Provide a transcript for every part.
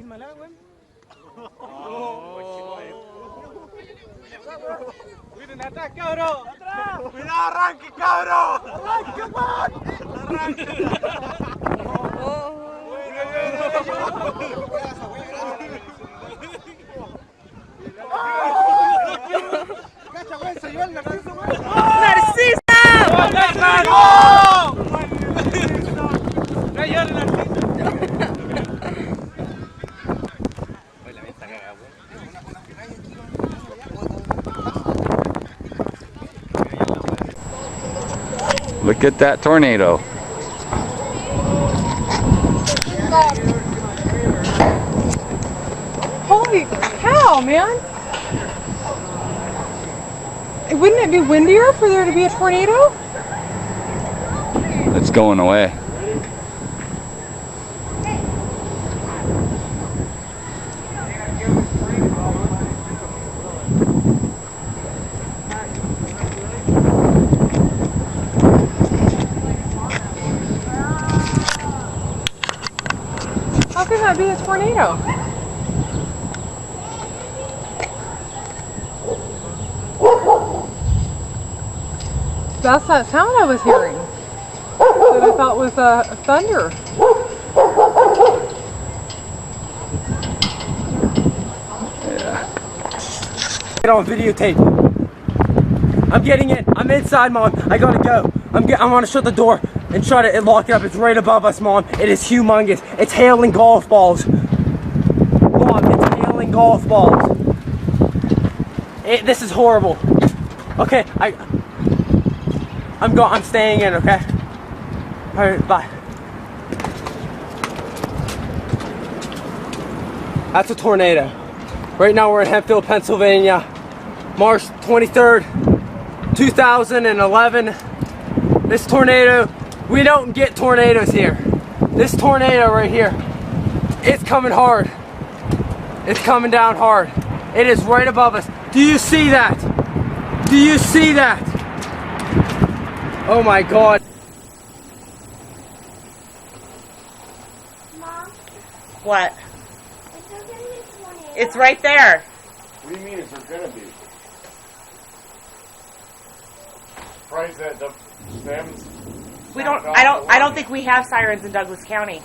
cálmala, güey. Miren atrás, cabrón. ¡Atrás! ¡Cuidado, arranque, cabrón! ¡Arranque, man! ¡Arranque! ¡Cacha, güey! ¡Se lleva el narciso, güey! ¡Narcisa! ¡No! ¡No lleva el narciso! Look at that tornado. Holy cow, man! Wouldn't it be windier for there to be a tornado? It's going away. How can that be a tornado? That's that sound I was hearing. That I thought was thunder. Yeah. Get on videotape. I'm getting in. I'm inside, Mom. I gotta go. I want to shut the door and try to lock it up. It's right above us, Mom. It is humongous. It's hailing golf balls. Mom, it's hailing golf balls. This is horrible. Okay, I'm staying in, okay? Alright, bye. That's a tornado. Right now we're in Hempfield, Pennsylvania. March 23rd, 2011. This tornado, we don't get tornadoes here. This tornado right here, it's coming hard. It's coming down hard. It is right above us. Do you see that? Do you see that? Oh my God. Mom, What? is there gonna be a tornado? It's right there. What do you mean is there gonna be? Surprised that the stems. I don't think we have sirens in Douglas County.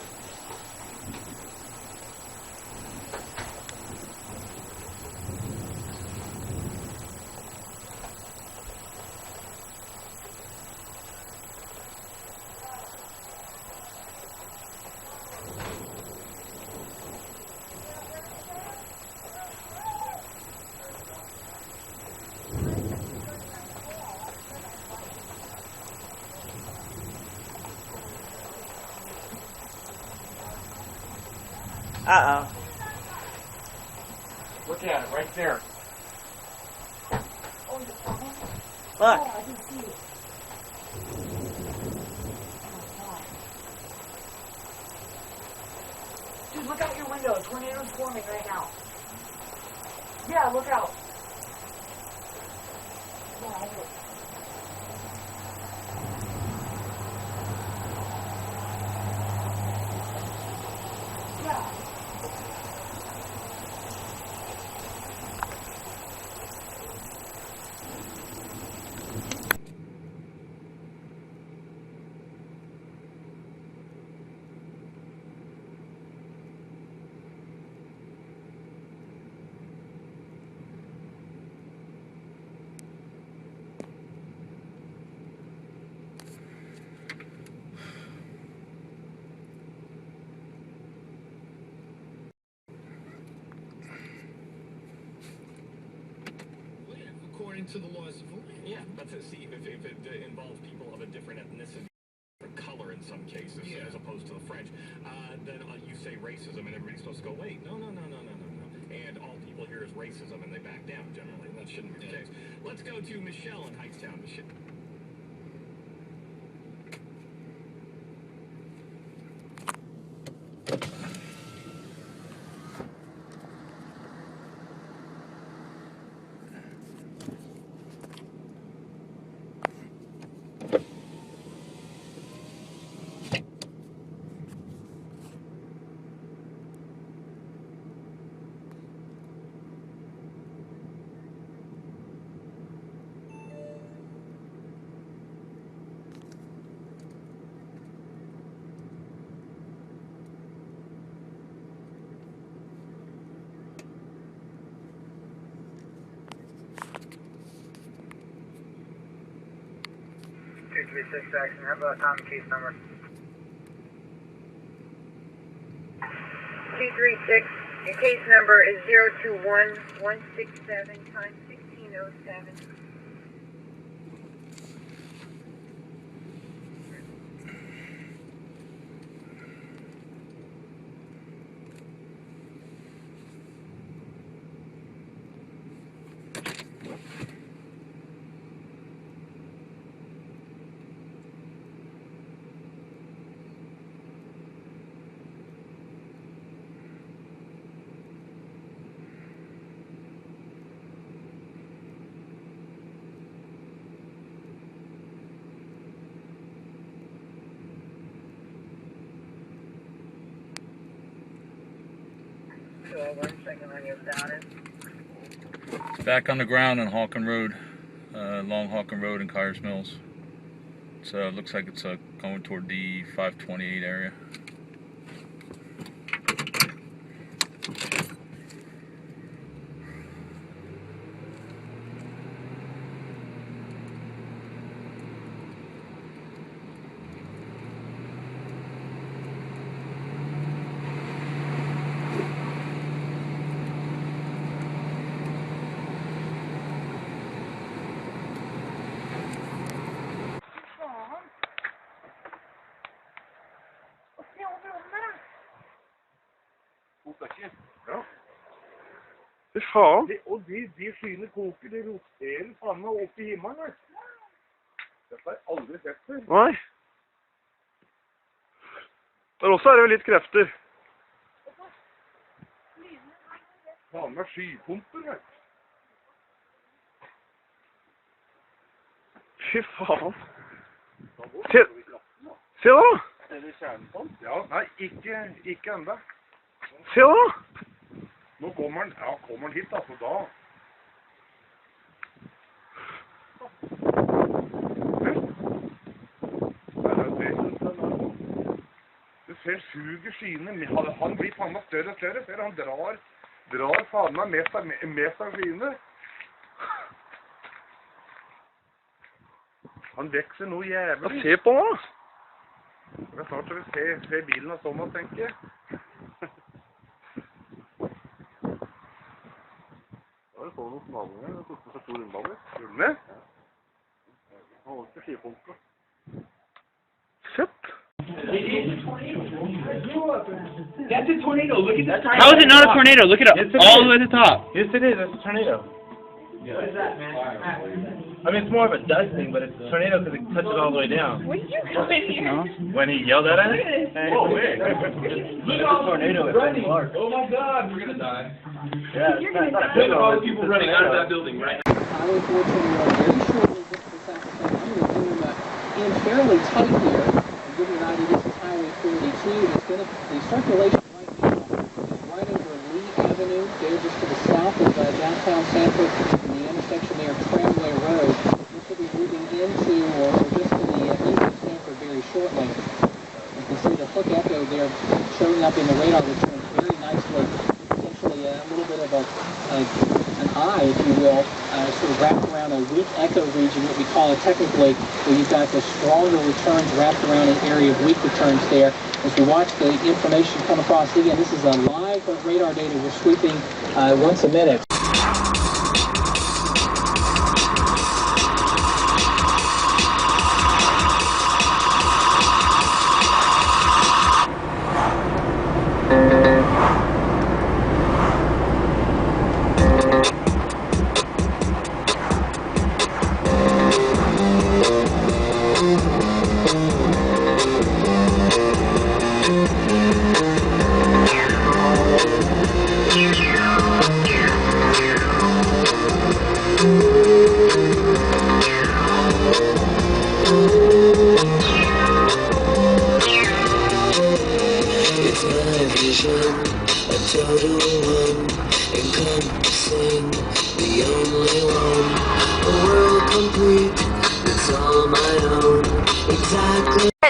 Uh-oh. Look at it right there. Look. Dude, look out your window. A tornado's forming right now. Yeah, look out. According to the laws of yeah, but see if it involves people of a different ethnicity, different color in some cases, as opposed to the French, then you say racism and everybody's supposed to go, wait, no. And all people hear is racism and they back down generally. That shouldn't be the case. Let's go to Michelle in Hightstown. Michelle. 336 action. How about time and case number? 236. Your case number is 021167 times 1607. So 1 second on your status. Back on the ground on Hawken Road, Long Hawken Road in Kyers Mills. So it looks like it's going toward the 528 area. Fy faen. Og de skyene koker, de roterer faen meg opp i himmelen, vet du. Dette har jeg aldri sett før. Nei. Der også er det jo litt krefter. Faen meg skypumper, vet du. Fy faen. Se da! Ja, nei, ikke enda. Se da! Nå kommer han, ja, kommer han hit altså da. Du ser suger skyene, han blir faen meg større og større, ser han drar faen meg med seg skyene. Han vekser noe jævlig. Se på han da! Det er snart så vi ser bilen av Thomas, tenker jeg. Da får du noen smalere, det tok med seg 2 rundballer. Gjorde den det? Han holdt ikke skipunktet. Fett! That's a tornado. Look at that. How is it not a tornado? Look it up. All the way to the top. Yes, it is. That's a tornado. What is that, man? I mean, it's more of a dust thing, but it's a tornado because it touches all the way down. When did you come in here? When he yelled at us? Whoa, wait. Look at all the tornado running. Oh my God, we're gonna die. Yeah, Look at all the people running out of that building right now. Highway 421 very shortly just to the south of town. I'm going to zoom in fairly tight here. I'll give you an idea. This is Highway 42. It's going to the circulation right now is right over Lee Avenue, there just to the south of downtown Sanford, in the intersection there, Tramway Road. This will be moving into or just to the east of Sanford very shortly. You can see the Hook Echo there showing up in the radar return very nicely. Essentially a little bit of an eye, if you will, sort of wrapped around a weak echo region, what we call it technically, where you've got the stronger returns wrapped around an area of weak returns there. As we watch the information come across, again, this is a live radar data we're sweeping once a minute.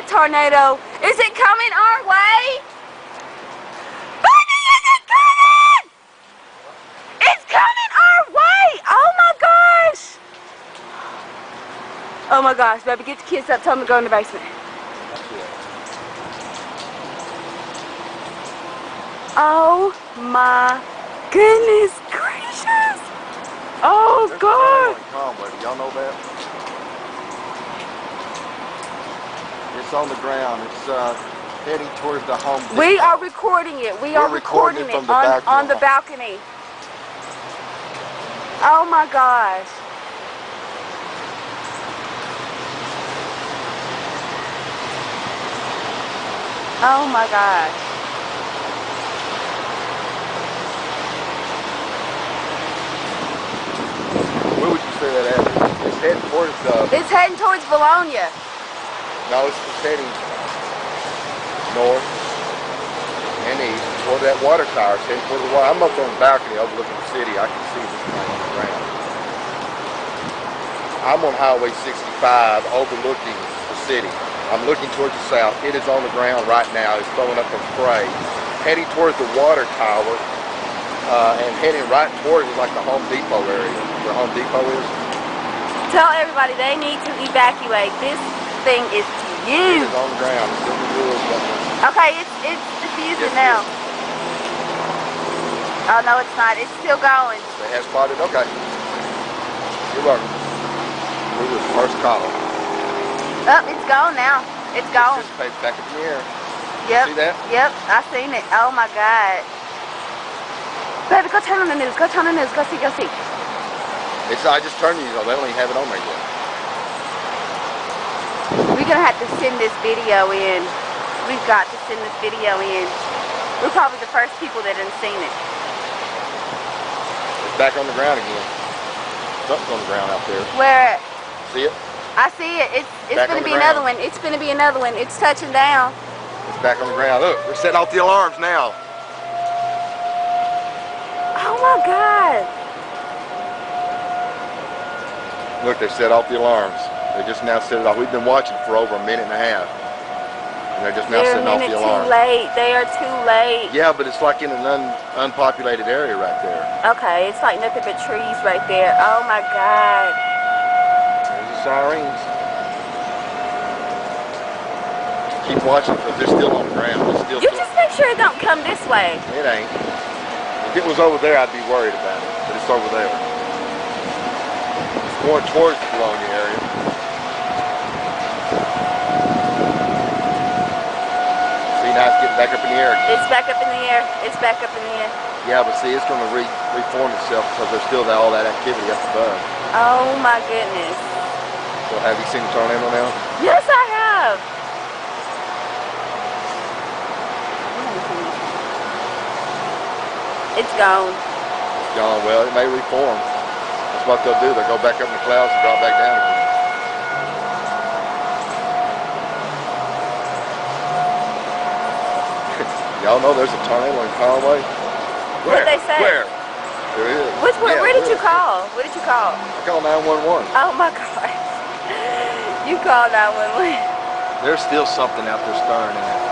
Tornado, is it coming our way? Bunny, is it coming? It's coming our way! Oh my gosh! Oh my gosh, baby, get the kids up. Tell them to go in the basement. Oh my goodness gracious. Oh God. Y'all know that? It's on the ground. It's heading towards the Home Depot. We are recording it. We're recording it from the balcony. on the balcony. Oh my gosh. Oh my gosh. Where would you say that at? It's heading towards It's heading towards Bologna. no, it's heading north and east toward that water tower. It's heading toward the water. I'm up on the balcony overlooking the city. I can see this thing on the ground. I'm on Highway 65 overlooking the city. I'm looking towards the south. It is on the ground right now. It's throwing up some spray. Heading towards the water tower and heading right towards like the Home Depot area, where Home Depot is. Tell everybody they need to evacuate. This thing is It huge. is on the ground. It's in the woods. Okay, it's diffusing now. Oh no, it's not. It's still going. They have spotted. Okay. You're welcome. We were the first call. Oh, it's gone now. It's gone. It's back up in the air. Yep. See that? Yep, I seen it. Oh my God. Baby, go turn on the news. Go turn on the news. Go see. Go see. I just turned you though. They don't even have it on there yet. We're gonna have to send this video in. We've got to send this video in. We're probably the first people that haven't seen it. It's back on the ground again. Something's on the ground out there. Where? See it? I see it. It's Back gonna on the be ground. another one. It's gonna be another one. It's touching down. It's back on the ground. Look, they're setting off the alarms now. Oh my God. Look, they set off the alarms. They just now set it off. We've been watching for over a minute and a half. And they're just now They're a setting off minute the too alarms. late. They are too late. Yeah, but it's like in an unpopulated area right there. Okay, it's like nothing but trees right there. Oh my God. There's the sirens. Keep watching because they're still on the ground. They're still You just make sure it don't come this way. It ain't. If it was over there, I'd be worried about it. But it's over there. It's going towards the Bologna area. See, now it's getting back up in the air again. It's back up in the air. It's back up in the air. Yeah, but see, it's going to reform itself because there's still all that activity up above. Oh my goodness. So have you seen the tornado now? Yes, I have. It's gone. It's gone. Well, it may reform. That's what they'll do. They'll go back up in the clouds and drop back down again. Y'all know there's a tornado in Conway? What'd they say? Where? There is. Which one? Yeah, where did you where? call? What did you call? I called 911. Oh my gosh. You called 911. There's still something out there stirring in it.